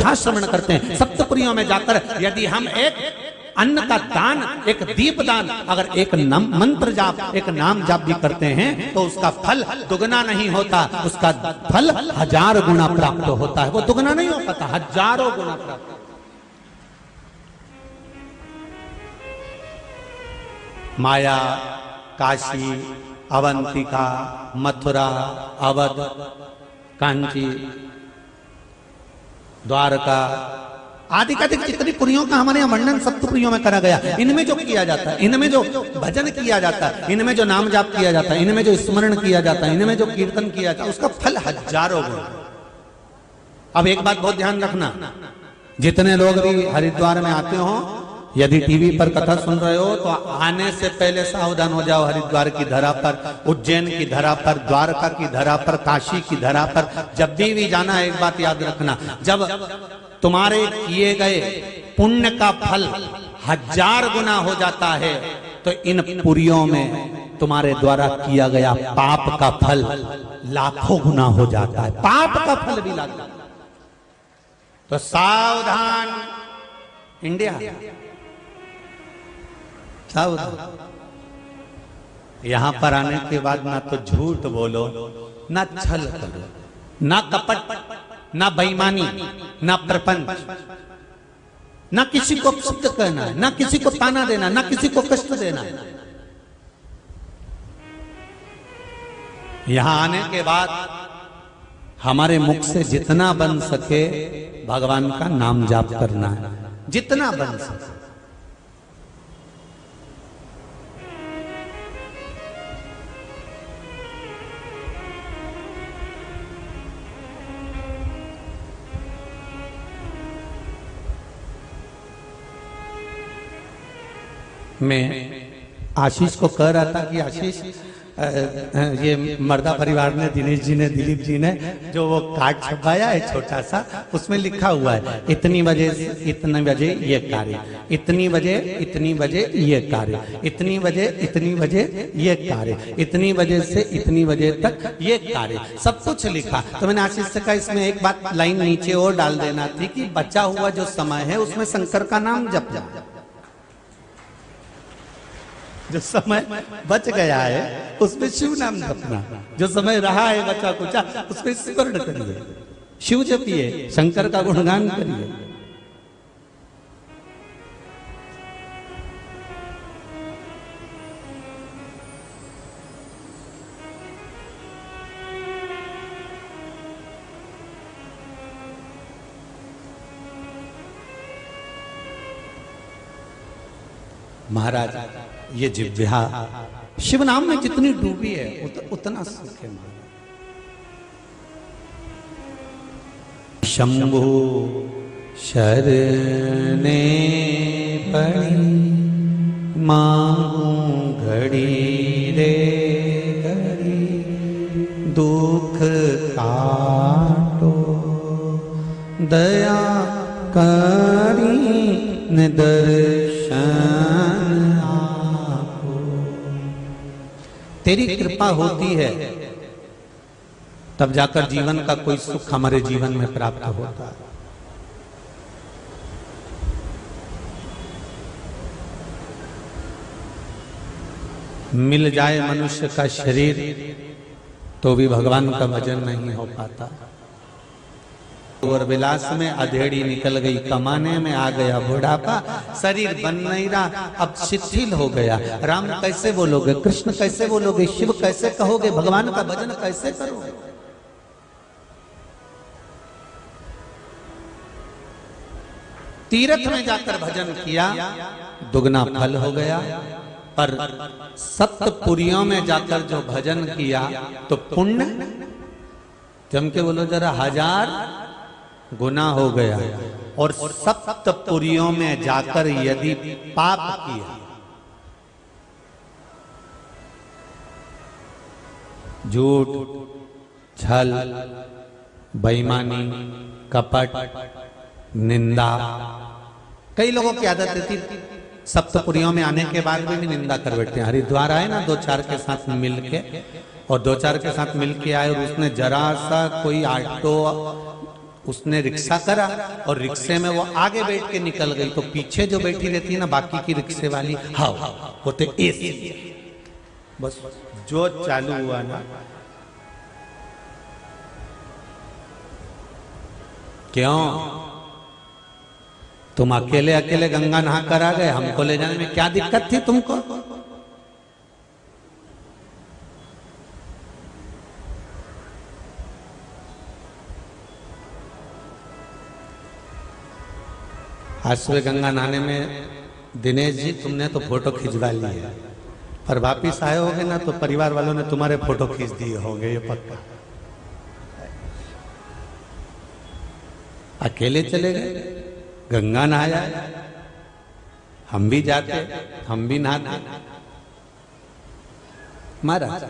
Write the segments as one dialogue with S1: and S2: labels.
S1: कथा श्रवण करते हैं, सप्तपुरियों में जाकर यदि हम एक अन्न का दान, एक दीप दान, अगर एक मंत्र जाप, एक नाम जाप भी करते हैं तो उसका फल दुगना नहीं होता, उसका फल 1000 गुना प्राप्त होता है। वो दुगना नहीं हो पाता, 1000 गुना प्राप्त। माया, काशी, अवंतिका, मथुरा, अवध, कांची, द्वारका आदि का जितनी पुरियों का हमारे यहाँ वर्णन सप्तपुरियों में करा गया। इनमें जो किया जाता है, इनमें जो भजन किया जाता है, इनमें जो नाम जाप किया जाता है, इनमें जो स्मरण किया जाता है, इनमें जो कीर्तन किया जाता है, उसका फल 1000 गुना। अब एक बात बहुत ध्यान रखना, जितने लोग भी हरिद्वार में आते हो, यदि टीवी पर कथा सुन रहे हो तो आने से पहले सावधान हो जाओ। हरिद्वार की धरा पर, उज्जैन की धरा पर, द्वारका की धरा पर, काशी की धरा पर जब भी जाना, एक बात याद रखना, जब तुम्हारे किए गए पुण्य का फल 1000 गुना हो जाता है तो इन पुरियों में तुम्हारे द्वारा किया गया पाप का फल लाखों गुना हो जाता है। पाप का फल भी लाखों। तो सावधान इंडिया, सावधान। यहां पर आने के बाद ना तो झूठ बोलो, ना छल करो, ना कपट, ना बेईमानी, ना प्रपंच, ना किसी को अपशब्द करना है, ना किसी को ताना देना, ना किसी को कष्ट देना। यहां आने के बाद हमारे मुख से जितना बन सके भगवान का नाम जाप करना है, जितना बन सके। मैं आशीष को कह रहा था कि आशीष, ये मर्दा परिवार ने, दिनेश जी ने, दिलीप जी ने जो वो कार्ड छपाया है छोटा सा, उसमें लिखा हुआ है इतनी बजे से इतने बजे ये कार्य, इतनी बजे इतनी बजे ये कार्य, इतनी बजे इतनी बजे ये कार्य, इतनी बजे से इतनी बजे तक ये कार्य, सब कुछ लिखा। तो मैंने आशीष से कहा इसमें एक बात लाइन नीचे और डाल देना थी कि बचा हुआ जो समय है उसमें शंकर का नाम जप जा। जो समय बच गया है उसमें शिव नाम जपना, जो समय रहा है बचा कुचा उसमें स्मरण करिए, शिव जपिए, शंकर का गुणगान करिए। महाराज ये जिह्वा शिव नाम में जितनी डूबी है उतना सुख है। शंभु शरणे पड़ी मांगू घड़ी रे घड़ी, दुख काटो दया करी न दर्शन। तेरी कृपा होती है तब जाकर जीवन का कोई सुख हमारे जीवन में प्राप्त होता है। मिल जाए मनुष्य का शरीर तो भी भगवान का भजन नहीं हो पाता। और विलास में अधेड़ी निकल गई, कमाने में आ गया बुढ़ापा, शरीर बन नहीं रहा, अब शिथिल हो गया। राम कैसे बोलोगे, कृष्ण कैसे बोलोगे, शिव कैसे कहोगे, भगवान का भजन कैसे करोगे? तीर्थ में जाकर भजन किया दुगना फल हो गया, पर सप्तपुरियों में जाकर जो भजन किया तो पुण्य जम के बोलो जरा 1000 गुना हो गया। और सप्तपुरियों में जाकर यदि पाप किया, झूठ, छल, बेईमानी, कपट, निंदा, कई लोगों की आदत रहती सप्तपुरियों में आने के बाद भी निंदा कर बैठते हैं। हरिद्वार आए ना 2-4 के साथ मिल के, और 2-4 के साथ मिल के आए और उसने जरा सा कोई आटो उसने रिक्शा करा और रिक्शे में वो आगे बैठ के निकल गई, तो पीछे जो बैठी रहती है ना बाकी की रिक्शे वाली, हाँ वो तो एसी। बस जो चालू हुआ ना, क्यों तुम अकेले अकेले गंगा नहा कर आ गए, हमको ले जाने में क्या दिक्कत थी तुमको? आज सुबह गंगा नहाने में दिनेश जी तुमने तो फोटो खिंचवा ली है, पर वापिस आए होगे ना तो परिवार वालों ने तुम्हारे फोटो खींच दिए होंगे, ये पक्का। अकेले चले गए, गंगा नहाया, हम भी जाते, हम भी नहाते। महाराज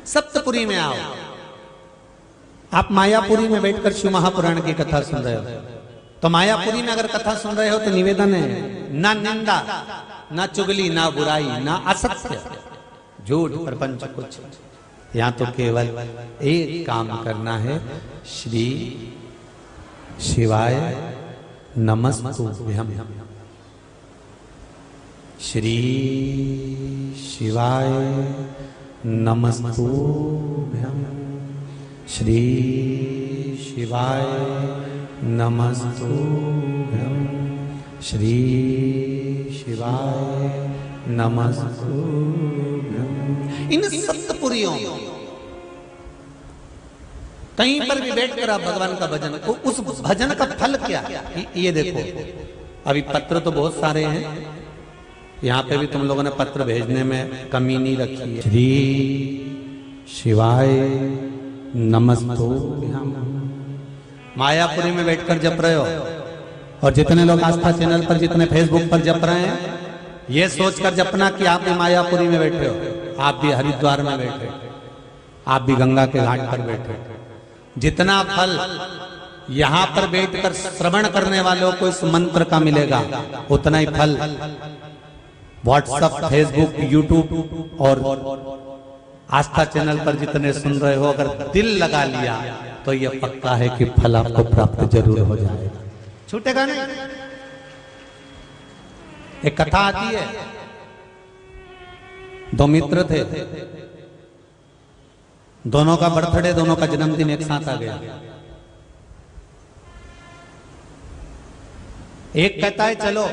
S1: सप्तपुरी में आओ, आप मायापुरी में बैठकर शिव महापुराण की कथा सुन रहे हो, तो मायापुरी में अगर कथा सुन रहे हो तो निवेदन है, ना निंदा, ना चुगली, ना बुराई, ना असत्य, झूठ प्रपंच कुछ। यहां तो केवल एक काम करना है, श्री शिवाय नमस्तुभ्यं, श्री शिवाय नमस्तुभ्यं, श्री शिवाय नमस्तुभ्यं, श्री शिवाय नमस्तुभ्यं। इन सप्तपुरियों कहीं पर भी बैठकर आप भगवान का भजन, उस भजन का फल क्या? ये देखो, अभी पत्र तो बहुत सारे हैं, यहाँ पे भी तुम लोगों ने पत्र भेजने में कमी नहीं रखी है। श्री शिवाय नमस्तुभ्यं, मायापुरी में बैठकर जप रहे हो, और जितने लोग आस्था चैनल पर, जितने फेसबुक पर जप रहे हैं, ये सोचकर जपना कि आप भी मायापुरी में बैठे हो, आप भी हरिद्वार में बैठे, आप भी गंगा के घाट पर बैठे। जितना फल यहां पर बैठकर श्रवण करने वालों को इस मंत्र का मिलेगा, उतना ही फल व्हाट्सएप, फेसबुक, यूट्यूब और आस्था चैनल पर जितने सुन रहे हो, अगर दिल लगा लिया तो यह पक्का है कि फल आपको प्राप्त जरूर हो जाएगा, छूटेगा नहीं। एक कथा आती है, दो मित्र थे, दोनों का बर्थडे, दोनों का जन्मदिन एक साथ आ गया। एक कहता है चलो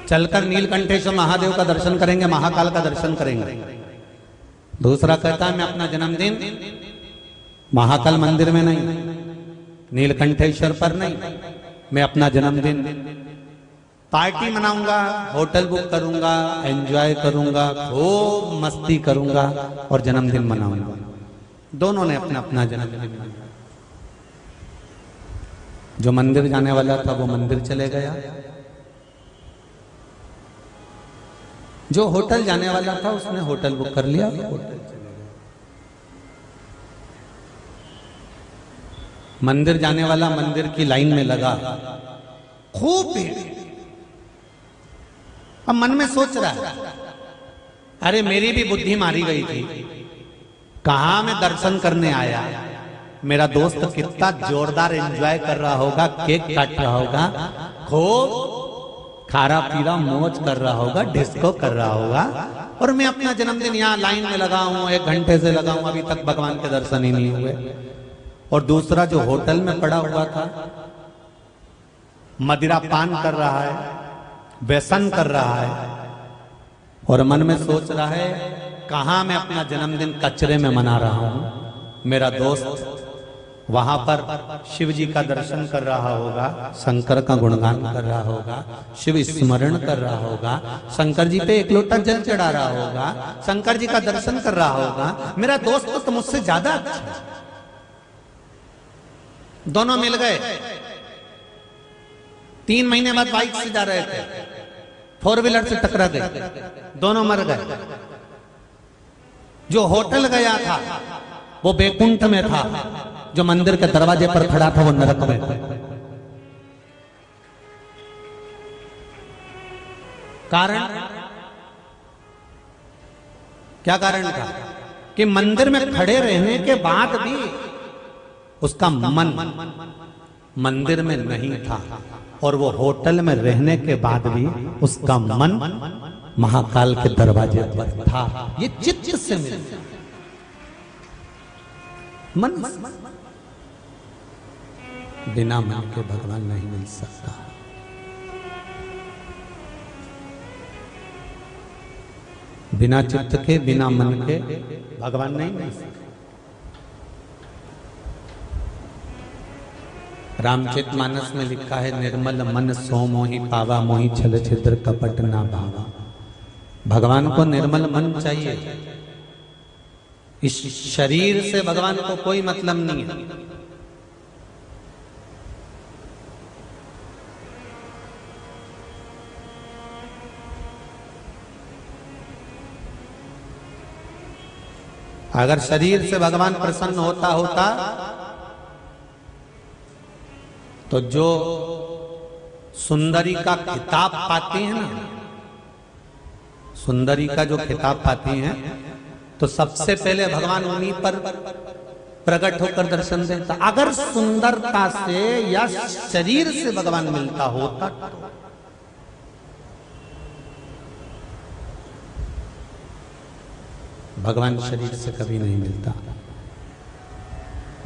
S1: चलकर नीलकंठेश्वर महादेव का दर्शन करेंगे, महाकाल का दर्शन करेंगे। दूसरा कहता है मैं अपना जन्मदिन महाकाल मंदिर में नहीं, नीलकंठेश्वर पर नहीं, मैं अपना जन्मदिन पार्टी मनाऊंगा, होटल बुक करूंगा, एंजॉय करूंगा, खूब मस्ती करूंगा और जन्मदिन मनाऊंगा। दोनों ने अपना अपना जन्मदिन मनाया। जो मंदिर जाने वाला था वो मंदिर चले गया, जो होटल जाने वाला था उसने होटल बुक कर लिया, होटल चले गया। मंदिर जाने वाला मंदिर की लाइन में लगा, खूब भीड़। अब मन में सोच रहा है, अरे मेरी भी बुद्धि मारी गई थी, कहां मैं दर्शन करने आया, मेरा दोस्त कितना जोरदार एंजॉय कर रहा होगा, केक काट रहा होगा, खूब खारा पीरा मौज कर रहा होगा, डिस्को कर रहा होगा, और मैं अपना जन्मदिन यहाँ लाइन में लगा हूं, 1 घंटे से लगा हूं, अभी तक भगवान के दर्शन ही नहीं हुए। और दूसरा जो होटल में पड़ा हुआ था, मदिरा पान कर रहा है, व्यसन कर रहा है, और मन में सोच रहा है कहां मैं अपना जन्मदिन कचरे में मना रहा हूं। मेरा दोस्त वहां पर शिव जी का दर्शन कर रहा होगा, शंकर का गुणगान कर रहा होगा, शिव स्मरण कर रहा होगा, शंकर जी पे 1 लोटा जल चढ़ा रहा होगा, शंकर जी का दर्शन कर रहा होगा। मेरा दोस्त तो मुझसे ज्यादा अच्छा। दोनों मिल गए, 3 महीने बाद बाइक से जा रहे थे, 4 व्हीलर से टकरा गए, दोनों मर गए। जो होटल गया था वो बैकुंठ में था, जो मंदिर के दरवाजे पर खड़ा था वो नरक में था। कारण क्या कारण था कि मंदिर में खड़े रहने के बाद भी उसका मन मंदिर में नहीं था, और वो होटल में रहने के बाद भी उसका मन महाकाल के दरवाजे पर था। ये चित्त से मिलता मन, बिना मन के भगवान नहीं मिल सकता। बिना चित्त के, बिना मन के भगवान नहीं मिल सकता। रामचरितमानस में लिखा है, निर्मल मन सो मोहि पावा, मोहि छल छिद्र कपट ना भावा। भगवान को निर्मल मन चाहिए। इस शरीर से भगवान को कोई मतलब नहीं है। अगर शरीर से भगवान प्रसन्न होता तो जो सुंदरी का खिताब पाती है ना, सुंदरी का जो खिताब पाती हैं, तो सबसे पहले भगवान उन्हीं पर प्रकट होकर दर्शन देता। अगर सुंदरता से या शरीर से भगवान मिलता होता तो भगवान शरीर से कभी नहीं मिलता।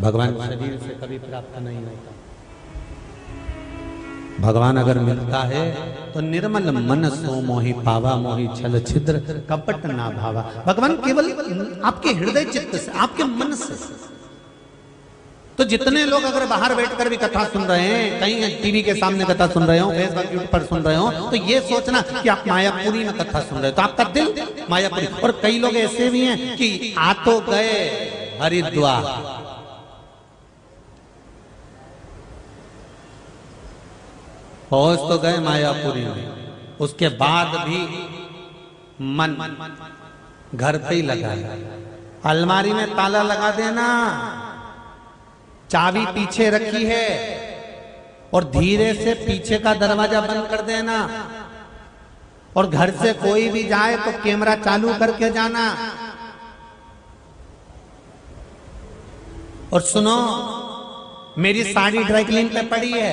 S1: भगवान शरीर से कभी प्राप्त नहीं होता। भगवान अगर मिलता है तो निर्मल मन सो मोहि पावा, मोहि छल छिद्र कपट ना भावा। भगवान केवल आपके हृदय चित्त से, आपके मन से। तो जितने लोग अगर बाहर बैठकर भी कथा सुन रहे हैं, कहीं टीवी के सामने कथा सुन रहे हो, फेसबुक यूट्यूब पर सुन रहे हो, तो ये सोचना कि आप मायापुरी में कथा सुन रहे हो, तो आपका दिल मायापुरी। और कई लोग ऐसे भी हैं कि आ तो गए हरिद्वार, पहुंच तो गए मायापुरी में, उसके बाद भी मन घर पे ही लगा है। अलमारी में ताला लगा देना, चाबी पीछे रखी है और धीरे से पीछे का दरवाजा बंद कर देना, और घर से कोई भी जाए तो कैमरा चालू करके जाना। और सुनो, मेरी साड़ी ड्राई क्लीन पे पड़ी है,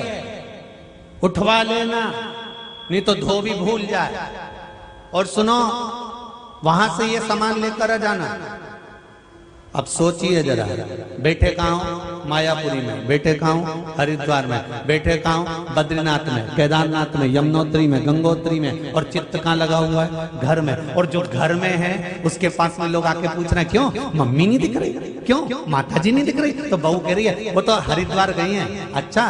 S1: उठवा लेना, नहीं तो धो भी भूल जाए। और सुनो, वहां से ये सामान लेकर आ जाना। अब सोचिए जरा, बैठे कहाँ हूं मायापुरी में, बैठे कहाँ हूं हरिद्वार में, बैठे कहाँ हूं बद्रीनाथ में, केदारनाथ में, यमुनोत्री में, गंगोत्री में, और चित्त कहाँ लगा हुआ है घर में। और जो घर में है उसके पास में लोग आके पूछ रहे हैं, क्यों मम्मी नहीं दिख रही, क्यों माता जी नहीं दिख रही? तो बहू कह रही है वो तो हरिद्वार गई हैं। अच्छा,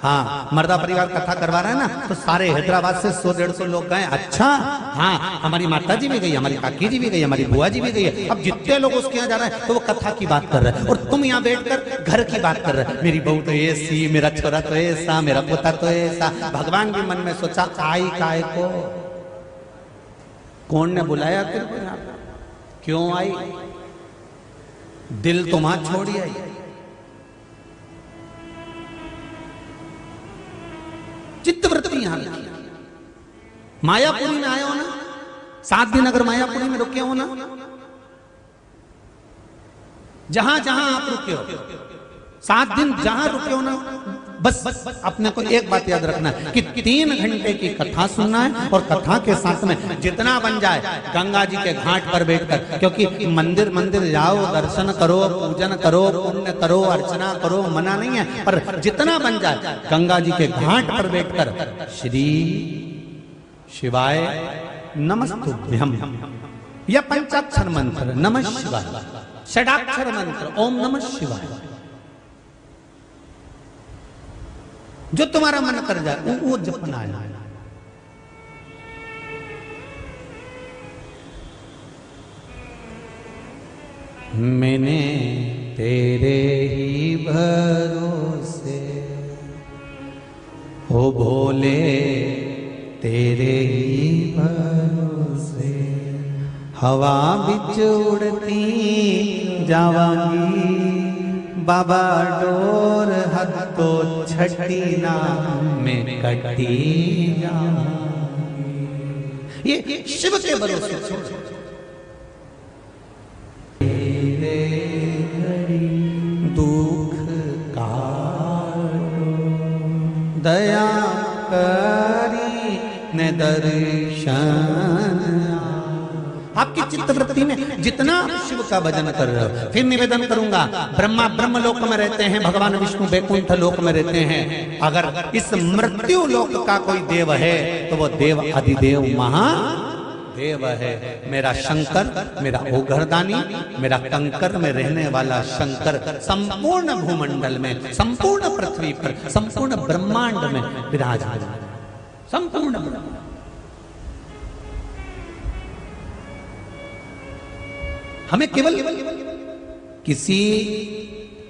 S1: हाँ, मर्दा परिवार कथा करवा रहा है ना, तो सारे हैदराबाद से 100-150 लोग गए। अच्छा, हाँ, हमारी माता जी भी गई, हमारी काकी जी भी गई, हमारी बुआ जी भी गई है। अब जितने लोग उसके यहाँ जा रहे हैं तो वो कथा की बात कर रहे हैं, और तुम यहाँ बैठकर घर की बात कर रहे हैं। मेरी बहू तो ऐसी, मेरा छोरा तो ऐसा, मेरा पोता तो ऐसा। भगवान भी मन में सोचा, आई काय को, कौन ने बुलाया तेरे को यहाँ, क्यों आई? दिल तो वहां छोड़ी आई। चित्तवृत्ति यहां लिखी। मायापुरी में आए हो ना, 7 दिन अगर मायापुरी में रुके हो ना, जहां जहां आप रुके हो, 7 दिन जहां रुके हो ना, बस अपने को एक बात याद रखना है कि 3 घंटे की कथा सुनना है, और कथा के साथ में जितना बन जाए गंगा जी के घाट पर बैठकर, क्योंकि मंदिर मंदिर जाओ, दर्शन करो, पूजन करो, पुण्य करो, अर्चना करो, मना नहीं है, पर जितना बन जाए गंगा जी के घाट पर बैठकर श्री शिवाय नमस्तुभ्यम, या पंचाक्षर मंत्र नमः शिवाय, षडाक्षर मंत्र ओम नमः शिवाय, जो तुम्हारा मन कर जाए वो जपना है। मैंने तेरे ही भरोसे हो भोले, तेरे ही भरोसे हवा बिच उड़ती जावांगी, बाबा डोर हद तो छठी ना में कटी जाऊंगी। ये शिव के भरोसे। दर्शन। आपकी चित्तवृत्ति में जितना आप शिव का भजन कर रहे हो, फिर निवेदन करूंगा, ब्रह्मा ब्रह्म लोक में रहते हैं, भगवान विष्णु वैकुंठ लोक में रहते हैं। अगर इस मृत्यु लोक का कोई देव है तो वो देव अधिदेव महादेव है। मेरा शंकर, मेरा ओघरदानी, मेरा कंकर में रहने वाला शंकर संपूर्ण भूमंडल में, संपूर्ण पृथ्वी पर, संपूर्ण ब्रह्मांड में विराजमान, संपूर्ण ब्रह्मांड। हमें केवल किसी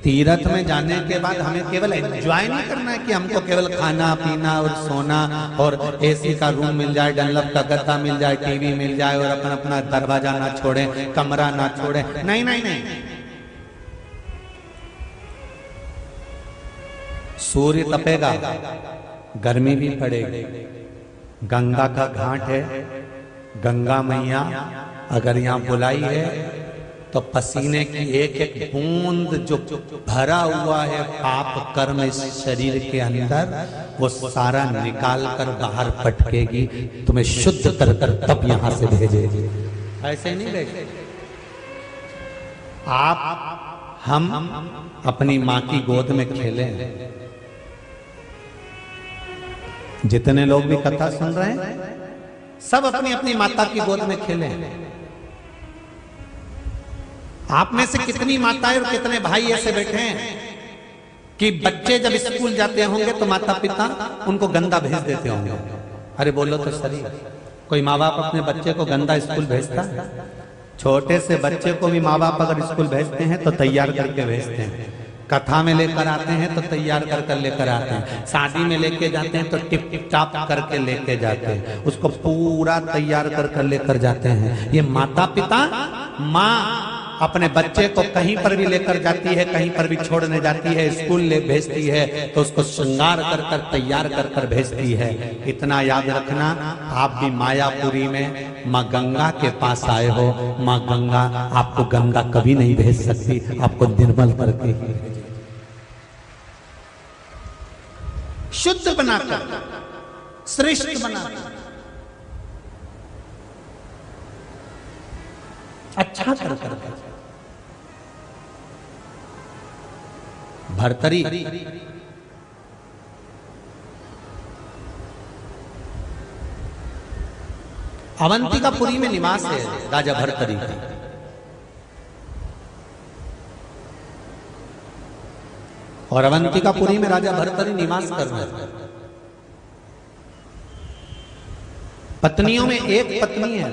S1: तीर्थ में जाने के बाद हमें केवल एंजॉय नहीं करना है कि हमको केवल खाना पीना और सोना और एसी का रूम मिल जाए, डनलप का गद्दा मिल जाए, टीवी मिल जाए और अपना अपना दरवाजा ना छोड़े, कमरा ना छोड़े। नहीं नहीं नहीं, सूर्य तपेगा, गर्मी भी पड़ेगी, गंगा का घाट है, गंगा मैया अगर यहाँ बुलाई है तो पसीने की एक एक बूंद जो भरा हुआ है पाप कर्म इस शरीर के अंदर, वो सारा निकाल कर बाहर पटकेगी, तुम्हें शुद्ध कर कर तब यहां से भेजेगी। ऐसे नहीं भेजे आप, हम अपनी माँ की गोद में खेले। जितने लोग भी कथा सुन रहे हैं सब अपनी अपनी माता की गोद में खेले। आप में से कितनी माताएं और कितने भाई ऐसे बैठे हैं कि बच्चे जब स्कूल जाते होंगे तो माता पिता उनको गंदा भेज देते होंगे? अरे बोलो तो सही, कोई माँ बाप अपने बच्चे को गंदा स्कूल भेजता है? छोटे से बच्चे को भी माँ बाप अगर स्कूल भेजते हैं तो तैयार करके भेजते हैं, कथा में लेकर आते हैं तो तैयार कर कर लेकर आते हैं, शादी में लेके जाते हैं तो टिप टिप टाप करके लेके जाते हैं, उसको पूरा तैयार कर कर लेकर जाते हैं। ये माता पिता, माँ अपने बच्चे को कहीं पर भी लेकर जाती है, कहीं पर भी छोड़ने जाती है, स्कूल ले भेजती है तो उसको श्रृंगार कर कर तैयार कर कर भेजती है। इतना याद रखना, आप भी मायापुरी में माँ गंगा के पास आए हो, माँ गंगा आपको गंगा कभी नहीं भेज सकती, आपको निर्मल करके ही भेजेगी, शुद्ध बनाकर, श्रेष्ठ बनाकर, अच्छा कर कर। भर्तरी अवंतिकापुरी में निवास है राजा भर्तरी का। और अवंतिकापुरी में राजा भर्तरी निवास कर रहे थे। पत्नियों में एक पत्नी है,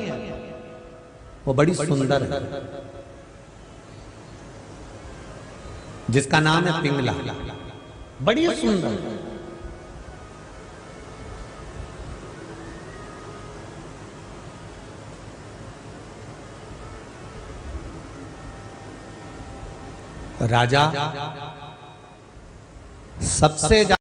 S1: वो बड़ी सुंदर है, जिसका नाम है पिंगला, बड़ी सुंदर। राजा सबसे ज्यादा